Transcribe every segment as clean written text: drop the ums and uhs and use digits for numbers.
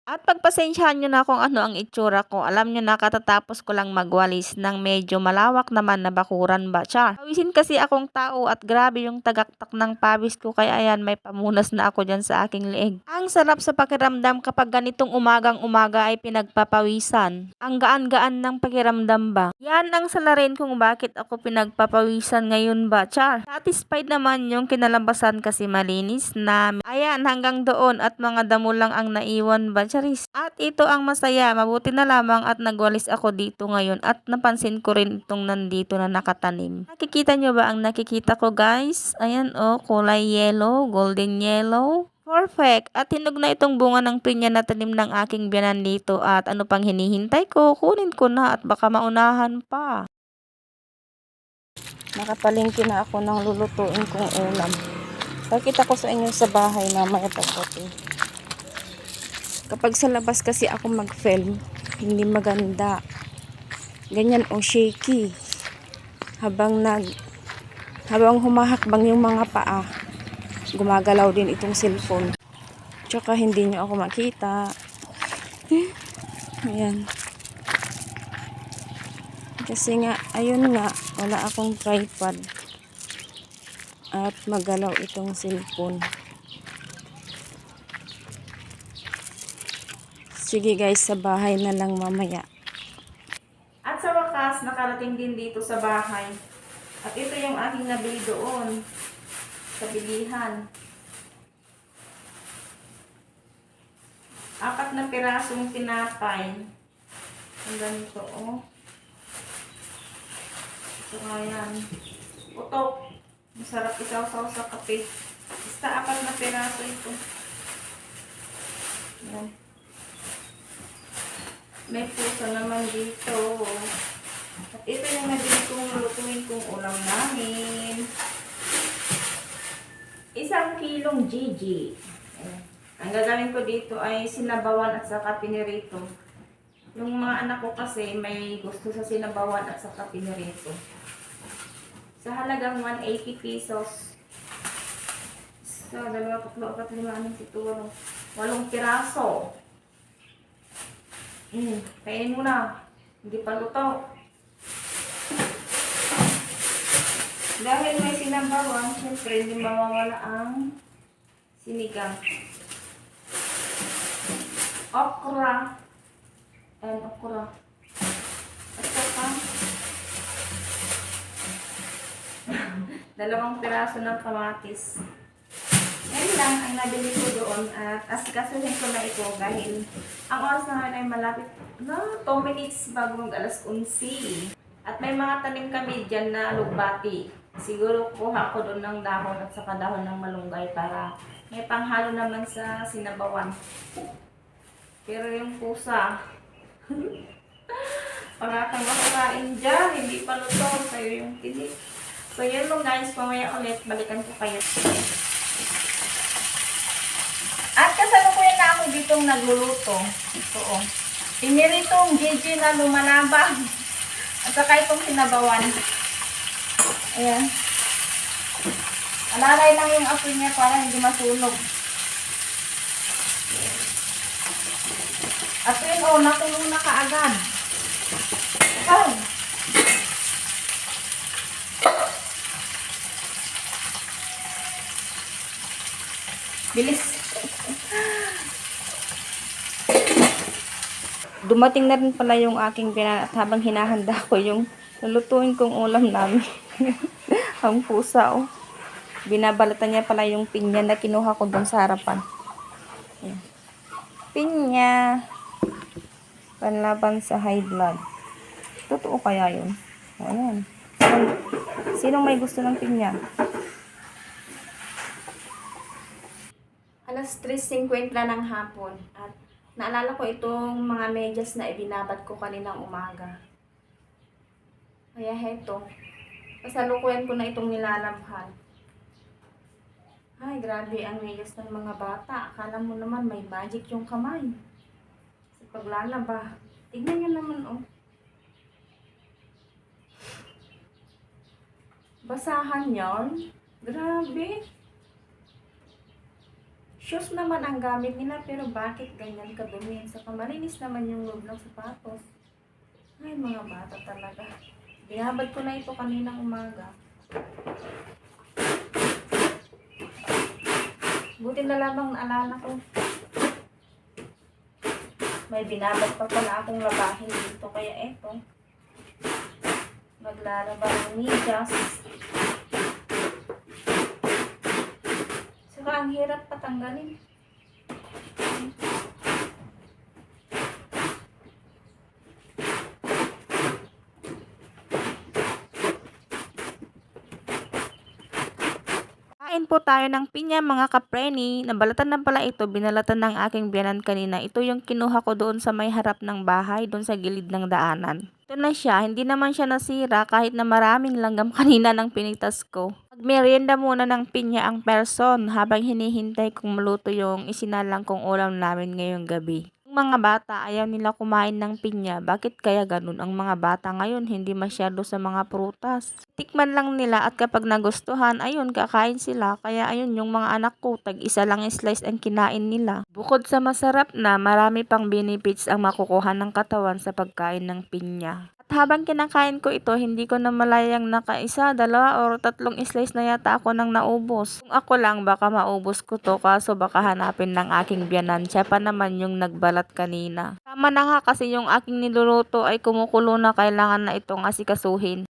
At pagpasensyahan niyo na kung ano ang itsura ko. Alam niyo na katatapos ko lang magwalis ng medyo malawak naman na bakuran ba, char. Pawisin kasi akong tao at grabe yung tagaktak ng pawis ko kaya ayan may pamunas na ako dyan sa aking leeg. Ang sarap sa pakiramdam kapag ganitong umagang umaga ay pinagpapawisan. Ang gaan-gaan ng pakiramdam ba. Yan ang salarin kung bakit ako pinagpapawisan ngayon ba, char. Satisfied naman yung kinalabasan kasi malinis na. Ayan hanggang doon at mga damo lang ang naiwan ba, charis. At ito ang masaya, mabuti na lamang at nagwalis ako dito ngayon at napansin ko rin itong nandito na nakatanim. Nakikita nyo ba ang nakikita ko guys? Ayan oh, kulay yellow, golden yellow. Perfect! At hinog na itong bunga ng pinya na tanim ng aking biyanan dito at ano pang hinihintay ko, kunin ko na at baka maunahan pa. Nakapalingki na ako ng lulutuin kong ulam. Pakita ko sa inyo sa bahay mamaya pagdating. Kapag sa labas kasi ako mag-film, hindi maganda. Ganyan o shaky. Habang humahakbang yung mga paa, gumagalaw din itong cellphone. Tsaka hindi nyo ako makita. Ayan. Kasi nga, ayun nga, wala akong tripod. At magalaw itong cellphone. Sige guys, sa bahay na lang mamaya. At sa wakas, nakarating din dito sa bahay. At ito yung aking nabili doon sa bilihan. 4 na pirasong tinapay. Ang ganito, oh. Ito nga yan. Utok. Masarap isaw-saw sa kape. Basta 4 na piraso ito. Yan. May pusa naman dito. At ito yung nabili kong lutuin kong ulam namin. 1 kilong Gigi. Ayan. Ang gagawin ko dito ay sinabawan at saka pinirito. Yung mga anak ko kasi may gusto sa sinabawan at saka pinirito. Sa halagang 180 pesos. So, 2, 3, 4, 5, 6, 7, 8 piraso. Kainin mo na. Hindi pa luto. Dahil may sinabawan, syempre hindi mawawala ang sinigang. Okra. And okra. At saka 2 piraso ng kamatis. Yan lang ang nabili ko doon at asikasuhin ko na ito dahil ang oras na ay malapit na 2 minutes bago mag alas 11. At may mga tanim kami dyan na lugbati. Siguro kuha ko doon ng dahon at saka dahon ng malunggay para may panghalo naman sa sinabawan. Pero yung pusa, para kang makakain dyan, hindi pa luto, sa'yo yung tinik. So yun lang guys, mamaya ulit, balikan ko kayo. At kasalukuyan na ako ditong nagluluto. Ito oh. Piniritong Gigi na lumalabang. At saka itong sinabawan. Ayan. Alalay lang yung apoy niya para hindi masunog. At yun oh, natulong na kaagad. Oh. Bilis. Dumating na rin pala yung aking binan at habang hinahanda ko yung lulutuin kong ulam namin. Ang pusa, oh. Binabalatan niya pala yung pinya na kinuha ko doon sa harapan. Ayan. Pinya. Panlaban sa high blood. Totoo kaya yun? Ayan. Sinong may gusto ng pinya? Alas 3:50 ng hapon at naalala ko itong mga medyas na ibinabat ko kaninang umaga. Kaya heto, pasalukuyan ko na itong nilalabhan. Ay, grabe ang medyas ng mga bata. Akala mo naman may magic yung kamay. Sa paglalaba. Tignan nyo naman, oh. Basahan yarn. Grabe. Shoes naman ang gamit nila, pero bakit ganyan kadumi? Saka malinis naman yung loob ng sapatos. Ay, mga bata talaga. Binabad ko na ito kaninang umaga. Buti na lamang naalala ko. May binabad pa pala akong labahin dito. Kaya eto. Maglalaba ng medyas. Saka ang hirap patanggalin. Kain po tayo ng pinya mga kapreni. Nabalatan na pala ito, binalatan ng aking biyanan kanina. Ito yung kinuha ko doon sa may harap ng bahay, doon sa gilid ng daanan. Ito na siya, hindi naman siya nasira kahit na maraming langgam kanina ng pinitas ko. Magmerienda muna ng pinya ang person habang hinihintay kong maluto yung isinalang kong ulam namin ngayong gabi. Ang mga bata ayaw nila kumain ng pinya. Bakit kaya ganun? Ang mga bata ngayon hindi masyado sa mga prutas. Tikman lang nila at kapag nagustuhan, ayun, kakain sila. Kaya ayun, yung mga anak ko, tag-isa lang slice ang kinain nila. Bukod sa masarap na, marami pang benefits ang makukuha ng katawan sa pagkain ng pinya. At habang kinakain ko ito, hindi ko na malayang nakaisa, dalawa or tatlong slice na yata ako nang naubos. Kung ako lang, baka maubos ko to, kaso baka hanapin ng aking biyanan. Siya pa naman yung nagbalat kanina. Tama na nga kasi yung aking niluluto ay kumukulo na, kailangan na itong asikasuhin.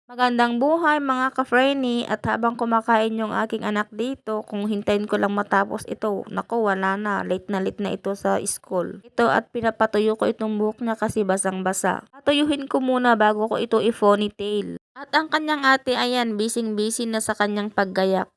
Magandang buhay mga ka-Frenny, at habang kumakain yung aking anak dito, kung hintayin ko lang matapos ito, naku wala na late na ito sa school. Ito at pinapatuyo ko itong buhok niya kasi basang-basa. Patuyuhin ko muna bago ko ito i-ponytail. At ang kanyang ate ayan, busy na sa kanyang paggayak.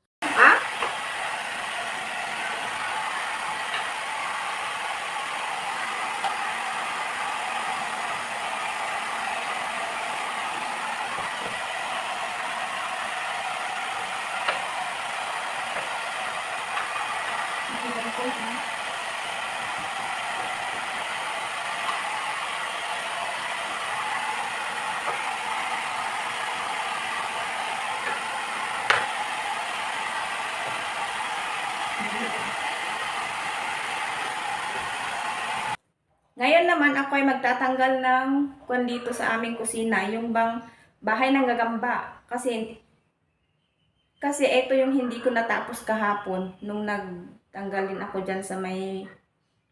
Ngayon naman ako ay magtatanggal ng kwan dito sa aming kusina, yung bang bahay ng gagamba. Kasi ito yung hindi ko natapos kahapon nung nagtanggalin ako dyan sa may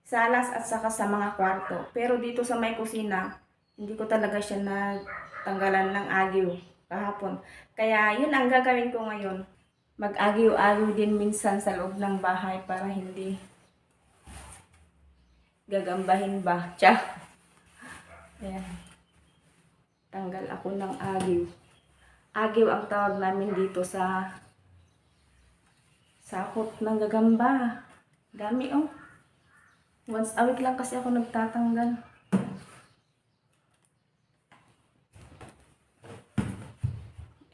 salas at saka sa mga kwarto. Pero dito sa may kusina, hindi ko talaga siya natanggalan ng agyo kahapon. Kaya yun ang gagawin ko ngayon. Mag-agyo-agyo din minsan sa loob ng bahay para hindi gagambahin ba? Tiyan. Ayan. Tanggal ako ng agyo. Agyo ang tawag namin dito sa sakot ng gagamba. Dami oh. Once a week lang kasi ako nagtatanggal.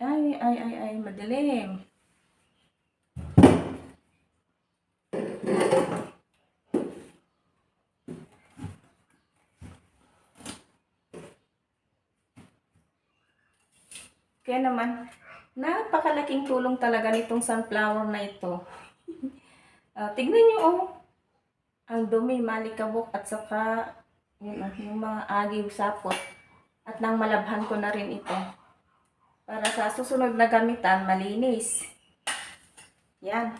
Ay, madilim. Kaya naman, napakalaking tulong talaga nitong sunflower na ito. Tignan nyo oh. Ang dumi, malikabok at saka yung mga agiw sapot. At nang malabhan ko na rin ito. Para sa susunod na gamitan, malinis. Yan.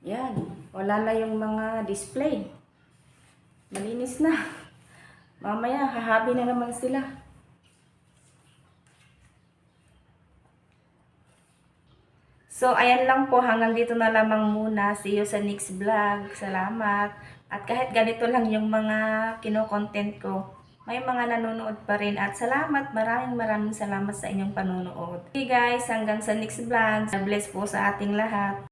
Yan. Wala na yung mga display. Malinis na. Mamaya, hahabi na naman sila. So, ayan lang po. Hanggang dito na lamang muna. See you sa next vlog. Salamat. At kahit ganito lang yung mga kino-content ko, may mga nanonood pa rin. At salamat. Maraming salamat sa inyong panonood. Okay guys, hanggang sa next vlog. God bless po sa ating lahat.